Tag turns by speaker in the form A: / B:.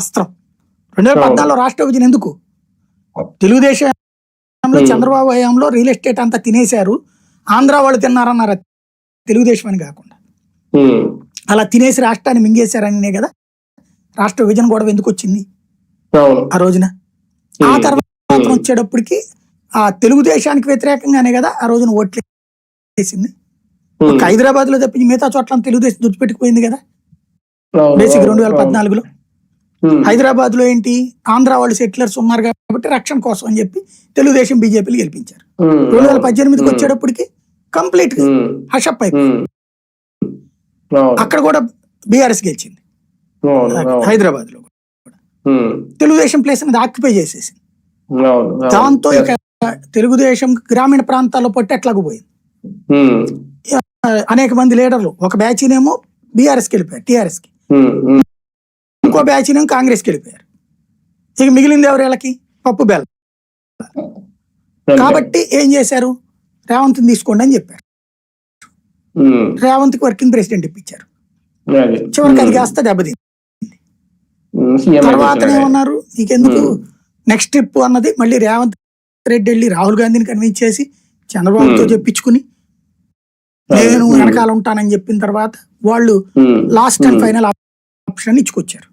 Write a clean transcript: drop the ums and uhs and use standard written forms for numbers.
A: అస్త్రం. 2014లో రాష్ట్ర విభజన ఎందుకు? తెలుగుదేశంలో చంద్రబాబు హయాంలో రియల్ ఎస్టేట్ అంతా తినేశారు, ఆంధ్ర వాళ్ళు తిన్నారన్నారు. తెలుగుదేశం అని కాకుండా అలా తినేసి రాష్ట్రాన్ని మింగేశారనే కదా రాష్ట్ర విభజన గొడవ ఎందుకు వచ్చింది ఆ రోజున. ఆ తర్వాత వచ్చేటప్పటికి ఆ తెలుగుదేశానికి వ్యతిరేకంగానే కదా ఆ రోజున ఓట్లు వేసింది. హైదరాబాద్ లో తప్పించి మిగతా చోట్ల తెలుగుదేశం దుచ్చిపెట్టుకుపోయింది కదా. బేసిక్ 2014లో హైదరాబాద్ లో ఏంటి, ఆంధ్ర వాళ్ళు సెటిలర్స్ ఉన్నారు కాబట్టి రక్షణ కోసం అని చెప్పి తెలుగుదేశం బీజేపీలు గెలిపించారు. 2018కి వచ్చేటప్పటికి కంప్లీట్ హషప్ అయిపోయింది. అక్కడ కూడా బీఆర్ఎస్ గెలిచింది హైదరాబాద్ లో. తెలుగుదేశం ప్లేస్ అనేది ఆక్యుపై చేసేసింది. దాంతో ఇక తెలుగుదేశం గ్రామీణ ప్రాంతాల్లో పట్టి ఎట్లాగూ పోయింది. అనేక మంది లీడర్లు ఒక బ్యాచ్ నేమో బీఆర్ఎస్కి వెళ్ళిపోయారు, టీఆర్ఎస్కి, ఇంకో బ్యాచ్ నేమో కాంగ్రెస్కి వెళ్ళిపోయారు. ఇక మిగిలింది ఎవరు? వీళ్ళకి పప్పు బెల్ల. కాబట్టి ఏం చేశారు, రేవంత్ తీసుకోండి అని చెప్పారు. రేవంత్కి వర్కింగ్ ప్రెసిడెంట్ ఇప్పించారు. చివరికి అది కాస్త దెబ్బతింది. తర్వాత ఏమన్నారు, నీకెందుకు నెక్స్ట్ ట్రిప్ అన్నది మళ్ళీ రేవంత్ రెడ్డి వెళ్ళి రాహుల్ గాంధీని కన్విన్స్ చేసి చంద్రబాబుతో చెప్పించుకుని నేను వెనకాల ఉంటానని చెప్పిన తర్వాత వాళ్ళు లాస్ట్ అండ్ ఫైనల్ ఆప్షన్ ఇచ్చుకొచ్చారు.